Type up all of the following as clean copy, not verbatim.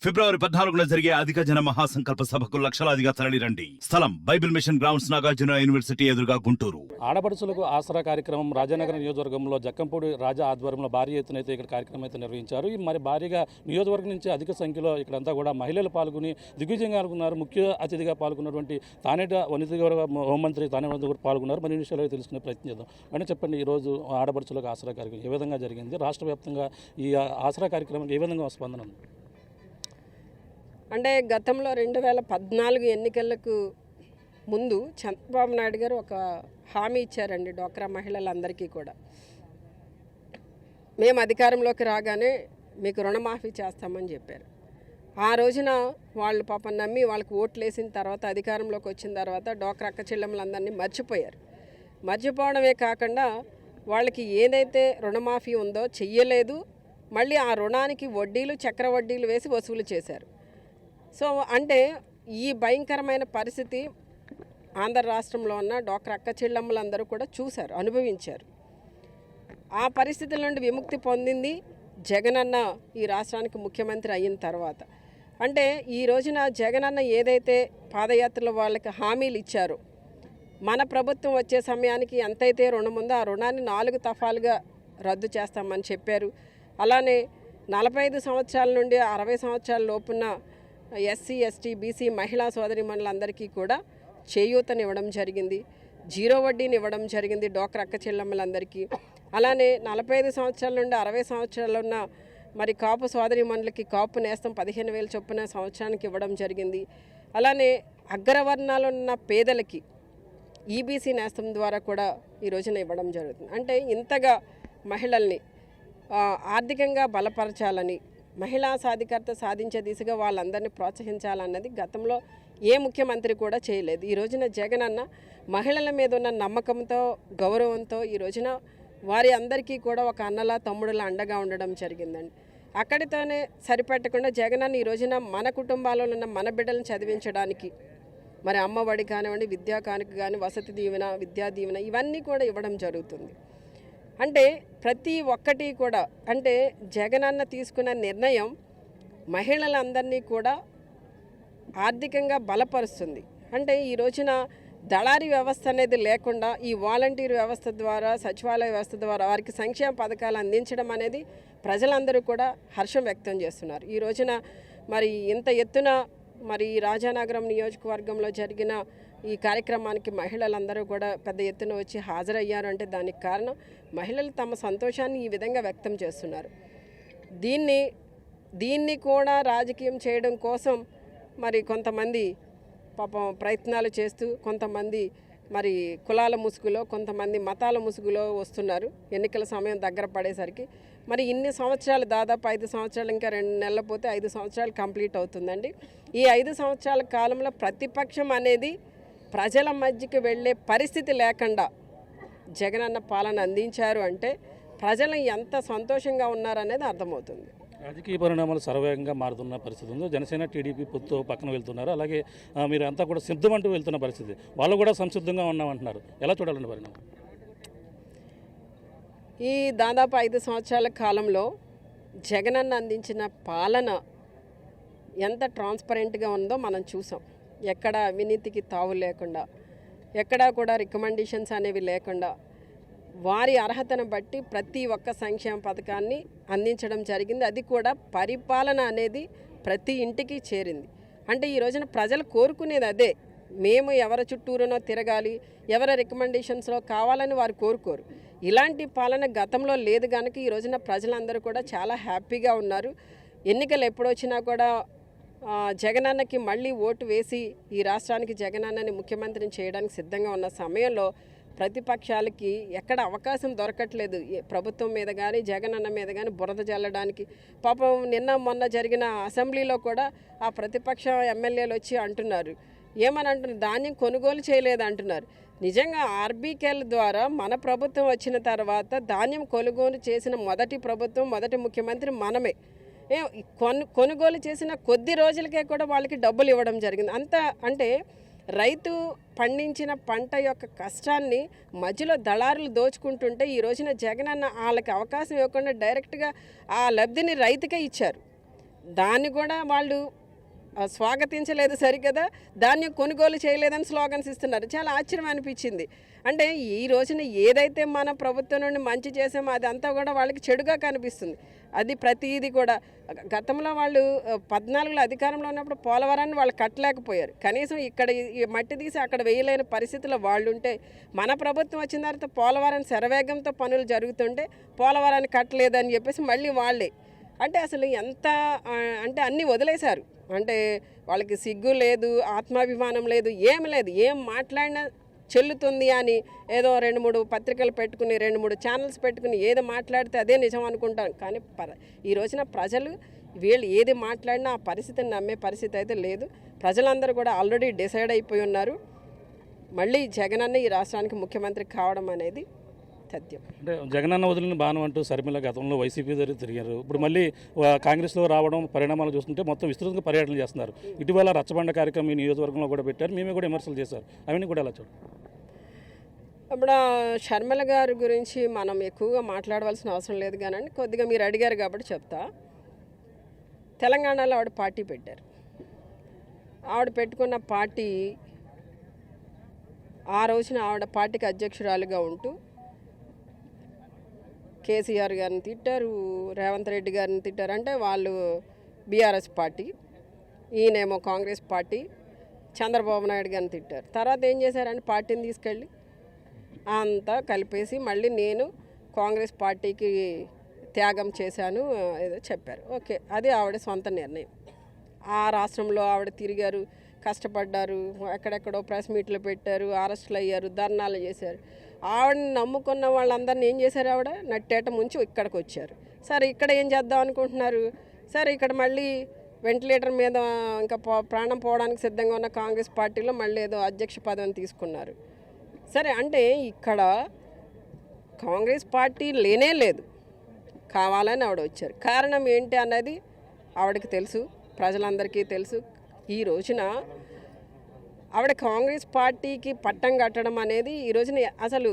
ఫిబ్రవరి 14న జరిగే అధిక జన మహాసంకల్ప సభకు లక్షలాదిగా తరలిరండి. స్థలం Bible mission grounds, Nagarjuna university ఎదురుగా, గుంటూరు. ఆడపడుచులకు ఆసరా కార్యక్రమం రాజానగరం నియోజకవర్గంలో జక్కంపూడి రాజా ఆధ్వర్యంలో భారీ ఎత్తున అయితే ఇక్కడ కార్యక్రమం అయితే నిర్వహించారు. మరి భారీగా నియోజకవర్గం నుంచి అధిక సంఖ్యలో ఇక్కడంతా కూడా మహిళలు పాల్గొని దిగ్విజయంగా పాల్గొన్నారు. ముఖ్య అతిథిగా పాల్గొన్నటువంటి తానేట వనిత హోంమంత్రి తానే కూడా పాల్గొన్నారు. మరి విషయాలు తెలుసుకునే ప్రయత్నం చేద్దాం. అంటే చెప్పండి, ఈరోజు ఆడపడుచులకు ఆసరా కార్యక్రమం ఏ విధంగా జరిగింది? రాష్ట్ర వ్యాప్తంగా ఈ ఆసరా కార్యక్రమం ఏ విధంగా స్పందన ఉంది? అంటే గతంలో 2014 ఎన్నికలకు ముందు చంద్రబాబు నాయుడు గారు ఒక హామీ ఇచ్చారండి డ్వాక్రా మహిళలందరికీ కూడా. మేము అధికారంలోకి రాగానే మీకు రుణమాఫీ చేస్తామని చెప్పారు. ఆ రోజున వాళ్ళు పాపం నమ్మి వాళ్ళకి ఓట్లు వేసిన తర్వాత అధికారంలోకి వచ్చిన తర్వాత డ్వాక్రా అక్క చెల్లెమ్మలందరినీ మర్చిపోయారు. మర్చిపోవడమే కాకుండా వాళ్ళకి ఏదైతే రుణమాఫీ ఉందో చెయ్యలేదు, మళ్ళీ ఆ రుణానికి వడ్డీలు చక్ర వడ్డీలు వేసి వసూలు చేశారు. సో అంటే ఈ భయంకరమైన పరిస్థితి ఆంధ్ర రాష్ట్రంలో ఉన్న డ్వాక్రా అక్క చెల్లెమ్మలందరూ కూడా చూశారు, అనుభవించారు. ఆ పరిస్థితుల నుండి విముక్తి పొందింది జగనన్న ఈ రాష్ట్రానికి ముఖ్యమంత్రి అయిన తర్వాత. అంటే ఈ రోజున జగనన్న ఏదైతే పాదయాత్రలో వాళ్ళకి హామీలు ఇచ్చారో, మన ప్రభుత్వం వచ్చే సమయానికి ఎంతైతే రుణం ఉందో ఆ రుణాన్ని 4 దఫాలుగా రద్దు చేస్తామని చెప్పారు. అలానే 45 సంవత్సరాల నుండి 60 సంవత్సరాల లోపున్న ఎస్సీ, ఎస్టీ, బీసీ మహిళా సోదరిమణులందరికీ కూడా చేయూతనివ్వడం జరిగింది. జీరో వడ్డీని ఇవ్వడం జరిగింది డ్వాక్రా అక్క చెల్లెమ్మలందరికీ. అలానే 45 సంవత్సరాల నుండి 60 సంవత్సరాలు ఉన్న మరి కాపు సోదరిమణులకి కాపు నేస్తం 15,000 చొప్పున సంవత్సరానికి ఇవ్వడం జరిగింది. అలానే అగ్రవర్ణాలు ఉన్న పేదలకి ఈబీసీ నేస్తం ద్వారా కూడా ఈ రోజున ఇవ్వడం జరుగుతుంది. అంటే ఇంతగా మహిళల్ని ఆర్థికంగా బలపరచాలని, మహిళా సాధికారత సాధించే దిశగా వాళ్ళందరినీ ప్రోత్సహించాలన్నది గతంలో ఏ ముఖ్యమంత్రి కూడా చేయలేదు. ఈ రోజున జగనన్న మహిళల మీద ఉన్న నమ్మకంతో, గౌరవంతో ఈ రోజున వారి అందరికీ కూడా ఒక అన్నలా తమ్ముడులా అండగా ఉండడం జరిగిందండి. అక్కడితోనే సరిపెట్టకుండా జగనన్న ఈ రోజున మన కుటుంబాలలో ఉన్న మన బిడ్డలను చదివించడానికి మరి అమ్మఒడి కానివ్వండి, విద్యా కానుక కానీ, వసతి దీవెన, విద్యా దీవెన ఇవన్నీ కూడా ఇవ్వడం జరుగుతుంది. అంటే ప్రతి ఒక్కటి కూడా అంటే జగనన్న తీసుకున్న నిర్ణయం మహిళలందరినీ కూడా ఆర్థికంగా బలపరుస్తుంది. అంటే ఈ రోజున దళారీ వ్యవస్థ అనేది లేకుండా ఈ వాలంటీర్ వ్యవస్థ ద్వారా, సచివాలయ వ్యవస్థ ద్వారా వారికి సంక్షేమ పథకాలు అందించడం అనేది ప్రజలందరూ కూడా హర్షం వ్యక్తం చేస్తున్నారు. ఈ రోజున మరి ఇంత ఎత్తున మరి రాజానగరం నియోజకవర్గంలో జరిగిన ఈ కార్యక్రమానికి మహిళలందరూ కూడా పెద్ద ఎత్తున వచ్చి హాజరయ్యారు. అంటే దానికి కారణం మహిళలు తమ సంతోషాన్ని ఈ విధంగా వ్యక్తం చేస్తున్నారు. దీన్ని కూడా రాజకీయం చేయడం కోసం మరి కొంతమంది పాపం ప్రయత్నాలు చేస్తూ, కొంతమంది మరి కులాల ముసుగులో, కొంతమంది మతాల ముసుగులో వస్తున్నారు. ఎన్నికల సమయం దగ్గర పడేసరికి మరి ఇన్ని సంవత్సరాలు, దాదాపు 5 సంవత్సరాలు, ఇంకా 2 నెలలు పోతే 5 సంవత్సరాలు కంప్లీట్ అవుతుందండి. ఈ 5 సంవత్సరాల కాలంలో ప్రతిపక్షం అనేది ప్రజల మధ్యకి వెళ్ళే పరిస్థితి లేకుండా జగనన్న పాలన అందించారు. అంటే ప్రజలు ఎంత సంతోషంగా ఉన్నారనేది అర్థమవుతుంది. రాజకీయ పరిణామాలు సర్వేగంగా మారుతున్న పరిస్థితి ఉంది. జనసేన, టీడీపీ పొత్తు పక్కన వెళ్తున్నారు. అలాగే మీరు అంతా కూడా సిద్ధమంటూ వెళ్తున్న పరిస్థితి, వాళ్ళు కూడా సంసిద్ధంగా ఉన్నామంటున్నారు. ఎలా చూడాలండి పరిణామం? ఈ దాదాపు 5 సంవత్సరాల కాలంలో జగనన్న అందించిన పాలన ఎంత ట్రాన్స్పరెంట్గా ఉందో మనం చూసాం. ఎక్కడ అవినీతికి తావు లేకుండా, ఎక్కడా కూడా రికమెండేషన్స్ అనేవి లేకుండా వారి అర్హతను బట్టి ప్రతి ఒక్క సంక్షేమ పథకాన్ని అందించడం జరిగింది. అది కూడా పరిపాలన అనేది ప్రతి ఇంటికి చేరింది. అంటే ఈ రోజున ప్రజలు కోరుకునేది అదే. మేము ఎవరి చుట్టూరునో తిరగాలి, ఎవరి రికమెండేషన్స్లో కావాలని వారు కోరుకోరు. ఇలాంటి పాలన గతంలో లేదు కనుక ఈ రోజున ప్రజలందరూ కూడా చాలా హ్యాపీగా ఉన్నారు. ఎన్నికలు ఎప్పుడొచ్చినా కూడా జగనన్నకి మళ్ళీ ఓటు వేసి ఈ రాష్ట్రానికి జగనన్నని ముఖ్యమంత్రిని చేయడానికి సిద్ధంగా ఉన్న సమయంలో ప్రతిపక్షాలకి ఎక్కడ అవకాశం దొరకట్లేదు. ప్రభుత్వం మీద కానీ, జగనన్న మీద కానీ బురద జల్లడానికి. పాపం నిన్న మొన్న జరిగిన అసెంబ్లీలో కూడా ఆ ప్రతిపక్ష ఎమ్మెల్యేలు వచ్చి అంటున్నారు, ఏమని అంటున్నారు, ధాన్యం కొనుగోలు చేయలేదు అంటున్నారు. నిజంగా ఆర్బీకేల ద్వారా మన ప్రభుత్వం వచ్చిన తర్వాత ధాన్యం కొనుగోలు చేసిన మొదటి ప్రభుత్వం, మొదటి ముఖ్యమంత్రి మనమే. కొనుగోలు చేసిన కొద్ది రోజులకే కూడా వాళ్ళకి డబ్బులు ఇవ్వడం జరిగింది. అంటే రైతు పండించిన పంట యొక్క కష్టాన్ని మధ్యలో దళారులు దోచుకుంటుంటే ఈ రోజున జగనన్న వాళ్ళకి అవకాశం ఇవ్వకుండా డైరెక్ట్గా ఆ లబ్ధిని రైతుకే ఇచ్చారు. దాన్ని కూడా వాళ్ళు స్వాగతించలేదు సరికదా, ధాన్యం కొనుగోలు చేయలేదని స్లోగన్స్ ఇస్తున్నారు. చాలా ఆశ్చర్యం అనిపించింది. అంటే ఈ రోజున ఏదైతే మన ప్రభుత్వం నుండి మంచి చేసామో అదంతా కూడా వాళ్ళకి చెడుగా కనిపిస్తుంది. అది ప్రతిదీ కూడా గతంలో వాళ్ళు 14లో అధికారంలో ఉన్నప్పుడు పోలవరాన్ని వాళ్ళు కట్టలేకపోయారు. కనీసం ఇక్కడ ఈ మట్టి తీసి అక్కడ వేయలేని పరిస్థితిలో వాళ్ళు ఉంటే, మన ప్రభుత్వం వచ్చిన తర్వాత పోలవరాన్ని శరవేగంతో పనులు జరుగుతుంటే పోలవరాన్ని కట్టలేదని చెప్పేసి మళ్ళీ వాళ్ళే అంటే అసలు ఎంత అంటే అన్నీ వదిలేశారు. అంటే వాళ్ళకి సిగ్గు లేదు, ఆత్మాభిమానం లేదు, ఏమి లేదు. ఏం మాట్లాడినా చెల్లుతుంది అని ఏదో 2-3 పత్రికలు పెట్టుకుని 2-3 ఛానల్స్ పెట్టుకుని ఏది మాట్లాడితే అదే నిజం అనుకుంటాం. కానీ ఈ రోజున ప్రజలు వీళ్ళు ఏది మాట్లాడినా ఆ పరిస్థితిని నమ్మే పరిస్థితి అయితే లేదు. ప్రజలందరూ కూడా ఆల్రెడీ డిసైడ్ అయిపోయి ఉన్నారు. మళ్ళీ జగనన్న ఈ రాష్ట్రానికి ముఖ్యమంత్రి కావడం అనేది సత్యం. అంటే జగనన్న వదిలిన బాణం అంటూ షర్మిల గతంలో వైసీపీ దగ్గర తిరిగారు. ఇప్పుడు మళ్ళీ కాంగ్రెస్లో రావడం పరిణామాలు చూస్తుంటే మొత్తం విస్తృతంగా పర్యటన చేస్తున్నారు. ఇటీవల రచ్చబండ కార్యక్రమం ఈ నియోజకవర్గంలో కూడా పెట్టారు. మేమే కూడా విమర్శలు చేశారు. అవన్నీ కూడా ఎలా చూడండి. ఇప్పుడు షర్మిల గారి గురించి మనం ఎక్కువగా మాట్లాడవలసిన అవసరం లేదు కానీ కొద్దిగా మీరు అడిగారు కాబట్టి చెప్తా. తెలంగాణలో ఆవిడ పార్టీ పెట్టారు. ఆవిడ పెట్టుకున్న పార్టీ ఆ రోజున ఆవిడ పార్టీకి అధ్యక్షురాలుగా ఉంటూ కేసీఆర్ గారిని తిట్టారు, రేవంత్ రెడ్డి గారిని తిట్టారు. అంటే వాళ్ళు బీఆర్ఎస్ పార్టీ, ఈయనేమో కాంగ్రెస్ పార్టీ, చంద్రబాబు నాయుడు గారిని తిట్టారు. తర్వాత ఏం చేశారని పార్టీని తీసుకెళ్ళి అంతా కలిపేసి మళ్ళీ నేను కాంగ్రెస్ పార్టీకి త్యాగం చేశాను ఏదో చెప్పారు. ఓకే, అది ఆవిడ సొంత నిర్ణయం. ఆ రాష్ట్రంలో ఆవిడ తిరిగారు, కష్టపడ్డారు, ఎక్కడెక్కడో ప్రెస్ మీట్లు పెట్టారు, అరెస్టులు అయ్యారు, ధర్నాలు చేశారు. ఆవిడని నమ్ముకున్న వాళ్ళందరినీ ఏం చేశారు, ఆవిడ నట్టేట ముంచి ఇక్కడికి వచ్చారు. సరే ఇక్కడ ఏం చేద్దాం అనుకుంటున్నారు, సరే ఇక్కడ మళ్ళీ వెంటిలేటర్ మీద ఇంకా ప్రాణం పోవడానికి సిద్ధంగా ఉన్న కాంగ్రెస్ పార్టీలో మళ్ళీ ఏదో అధ్యక్ష పదవిని తీసుకున్నారు. సరే అంటే ఇక్కడ కాంగ్రెస్ పార్టీ లేనే లేదు, కావాలని ఆవిడ వచ్చారు. కారణం ఏంటి అన్నది ఆవిడకి తెలుసు, ప్రజలందరికీ తెలుసు. ఈ రోజున ఆవిడ కాంగ్రెస్ పార్టీకి పట్టం కట్టడం అనేది ఈ రోజున అసలు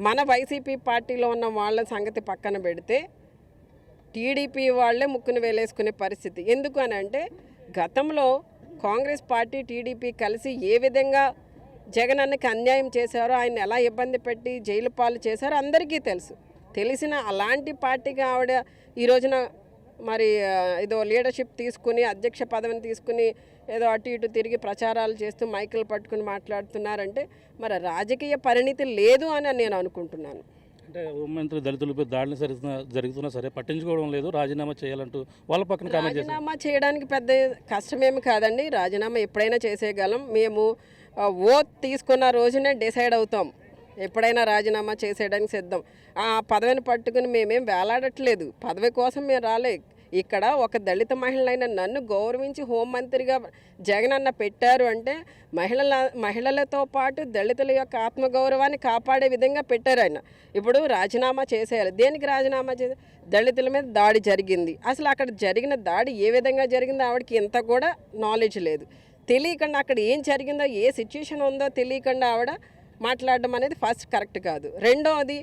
మన వైసీపీ పార్టీలో ఉన్న వాళ్ళ సంగతి పక్కన పెడితే టీడీపీ వాళ్ళే ముక్కును వేలేసుకునే పరిస్థితి. ఎందుకు అని అంటే గతంలో కాంగ్రెస్ పార్టీ టీడీపీ కలిసి ఏ విధంగా జగనన్నకి అన్యాయం చేశారో, ఆయన ఎలా ఇబ్బంది పెట్టి జైలు పాలు చేశారో అందరికీ తెలుసు. తెలిసిన అలాంటి పార్టీకి ఆవిడ ఈ రోజున మరి ఏదో లీడర్షిప్ తీసుకుని అధ్యక్ష పదవిని తీసుకుని ఏదో అటు ఇటు తిరిగి ప్రచారాలు చేస్తూ మైకులు పట్టుకుని మాట్లాడుతున్నారంటే మరి రాజకీయ పరిణితి లేదు అని నేను అనుకుంటున్నాను. అంటే హోంమంత్రి దళితులపై దాడులు జరుగుతున్నా సరే పట్టించుకోవడం లేదు, రాజీనామా చేయాలంటూ వాళ్ళ పక్కన కామెంట్ చేశారు. రాజీనామా చేయడానికి పెద్ద కష్టమేమి కాదండి, రాజీనామా ఎప్పుడైనా చేసేయగలం. మేము ఓత్ తీసుకున్న రోజునే డిసైడ్ అవుతాం, ఎప్పుడైనా రాజీనామా చేసేయడానికి సిద్ధం. ఆ పదవిని పట్టుకుని మేమేం వేలాడట్లేదు, పదవి కోసం మేము రాలే. ఇక్కడ ఒక దళిత మహిళైన నన్ను గౌరవించి హోంమంత్రిగా జగనన్న పెట్టారు అంటే మహిళలతో పాటు దళితుల యొక్క ఆత్మగౌరవాన్ని కాపాడే విధంగా పెట్టారు ఆయన. ఇప్పుడు రాజీనామా చేసేయాలి. దేనికి రాజీనామా చేసే? దళితుల మీద దాడి జరిగింది. అసలు అక్కడ జరిగిన దాడి ఏ విధంగా జరిగిందో ఆవిడకి ఇంత కూడా నాలెడ్జ్ లేదు. తెలియకుండా అక్కడ ఏం జరిగిందో, ఏ సిచ్యుయేషన్ ఉందో తెలియకుండా ఆవిడ మాట్లాడడం అనేది ఫస్ట్ కరెక్ట్ కాదు. రెండోది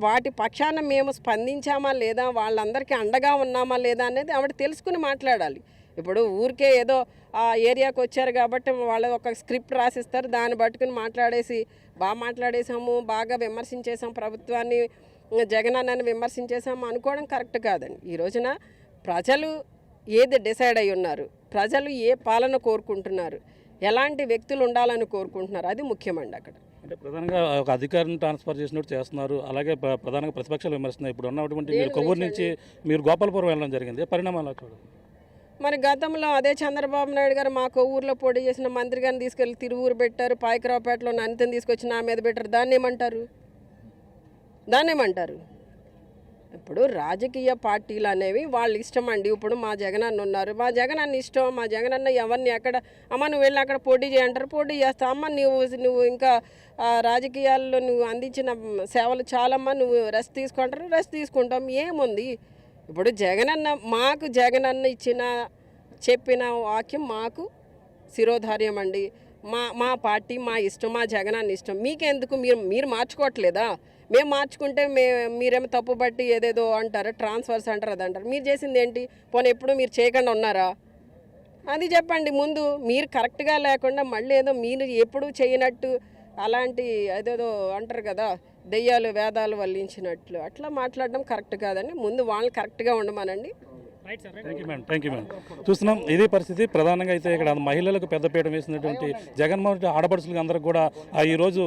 వాటి పక్షాన మేము స్పందించామా లేదా, వాళ్ళందరికీ అండగా ఉన్నామా లేదా అనేది ఆవిడ తెలుసుకుని మాట్లాడాలి. ఇప్పుడు ఊరికే ఏదో ఆ ఏరియాకి వచ్చారు కాబట్టి వాళ్ళు ఒక స్క్రిప్ట్ రాసిస్తారు, దాన్ని పట్టుకుని మాట్లాడేసి బాగా మాట్లాడేసాము, బాగా విమర్శించేసాం, ప్రభుత్వాన్ని జగనన్నని విమర్శించేసాము అనుకోవడం కరెక్ట్ కాదండి. ఈ రోజున ప్రజలు ఏది డిసైడ్ అయి ఉన్నారు, ప్రజలు ఏ పాలన కోరుకుంటున్నారు, ఎలాంటి వ్యక్తులు ఉండాలని కోరుకుంటున్నారు, అది ముఖ్యమండి. అక్కడ అంటే ప్రధానంగా ఒక అధికారిని ట్రాన్స్ఫర్ చేసినట్టు చేస్తున్నారు. అలాగే ప్రధానంగా ప్రతిపక్షాలు విమర్శిస్తున్నాయి. ఇప్పుడు ఉన్నటువంటి మీరు కొవ్వూరు నుంచి మీరు గోపాలపురం వెళ్ళడం జరిగింది, పరిణామాలు చూడండి. మరి గతంలో అదే చంద్రబాబు నాయుడు గారు మా కొవ్వూరులో పోటీ చేసిన మంత్రి గారిని తీసుకెళ్ళి తిరువూరు పెట్టారు, పాయకరావుపేటలో అనితని తీసుకొచ్చి నా మీద పెట్టారు. దాన్ని ఏమంటారు? ఇప్పుడు రాజకీయ పార్టీలు అనేవి వాళ్ళ ఇష్టం అండి. ఇప్పుడు మా జగనన్న ఉన్నారు, మా జగనన్న ఇష్టం, మా జగనన్న ఎవరిని ఎక్కడ అమ్మ నువ్వు వెళ్ళి అక్కడ పోటీ చేయంటారు, పోటీ చేస్తా. అమ్మ నువ్వు ఇంకా రాజకీయాల్లో నువ్వు అందించిన సేవలు చాలమ్మా, నువ్వు రెస్ట్ తీసుకుంటారు, రెస్ట్ తీసుకుంటాం. ఏముంది ఇప్పుడు జగనన్న చెప్పిన వాక్యం మాకు శిరోధార్యం అండి. మా పార్టీ మా ఇష్టం, మా జగనన్న ఇష్టం. మీకెందుకు? మీరు మార్చుకోవట్లేదా? మేము మార్చుకుంటే మీరేమో తప్పు బట్టి ఏదేదో అంటారు, ట్రాన్స్ఫర్స్ అంటారు, అది అంటారు. మీరు చేసింది ఏంటి? పోనీ ఎప్పుడు మీరు చేయకుండా ఉన్నారా? అది చెప్పండి ముందు. మీరు కరెక్ట్గా లేకుండా మళ్ళీ ఏదో మీరు ఎప్పుడు చేయనట్టు అలాంటి అదేదో అంటారు కదా, దెయ్యాలు వేదాలు వల్లించినట్లు అట్లా మాట్లాడడం కరెక్ట్ కాదండి. ముందు వాళ్ళని కరెక్ట్గా ఉండమనండి. Thank you madam. చూస్తున్నాం ఇదే పరిస్థితి. ప్రధానంగా అయితే ఇక్కడ మహిళలకు పెద్దపీట వేసినటువంటి జగన్మోహన్ రెడ్డి ఆడపడుచులకు అందరికి కూడా ఈరోజు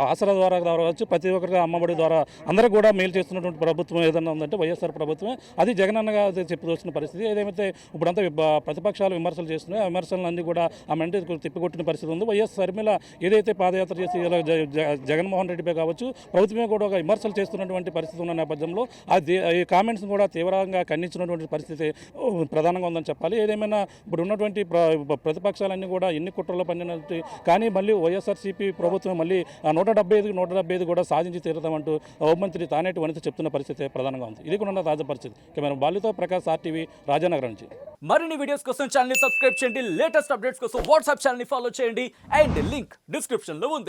ఆసరా ద్వారా కావచ్చు, ప్రతి ఒక్కరికి అమ్మఒడి ద్వారా అందరూ కూడా మేలు చేస్తున్నటువంటి ప్రభుత్వం ఏదైనా ఉందంటే వైఎస్ఆర్ ప్రభుత్వమే. అది జగనన్నగా చెప్పుకొచ్చిన పరిస్థితి. ఏదైతే ఇప్పుడంతా ప్రతిపక్షాలు విమర్శలు చేస్తున్నాయో ఆ విమర్శలన్నీ కూడా ఆ మెంటే తిప్పికొట్టిన పరిస్థితి ఉంది. వైఎస్ షర్మిల ఏదైతే పాదయాత్ర చేసి ఇలా జగన్మోహన్ రెడ్డిపై కావచ్చు ప్రభుత్వమే కూడా ఒక విమర్శలు చేస్తున్నటువంటి పరిస్థితి ఉన్న నేపథ్యంలో ఈ కామెంట్స్ కూడా తీవ్రంగా ఖండించినటువంటి పరిస్థితి ప్రధానంగా ఉందని చెప్పాలి. ఏదేమైనా ఇప్పుడు ఉన్నటువంటి ప్రతిపక్షాలన్నీ కూడా ఎన్ని కుట్రలో పడినట్టు, కానీ మళ్ళీ వైఎస్ఆర్సీపీ ప్రభుత్వం మళ్ళీ 175 కూడా సాధించి తీరుతామంటూ హోంమంత్రి తానేటి వనిత చెప్తున్న పరిస్థితి ప్రధానంగా ఉంది. ఇది కూడా ఉన్న తాజా పరిస్థితి. కెమెరా బాలుతో ప్రకాష్, RTV, రాజానగరం నుంచి. మరిన్ని వీడియోస్ కోసం ఛానల్ ని సబ్స్క్రైబ్ చేయండి. లేటెస్ట్ అప్డేట్స్ కోసం వాట్సాప్ ఛానల్ ని ఫాలో చేయండి. అండ్ లింక్ డిస్క్రిప్షన్ లో ఉంది.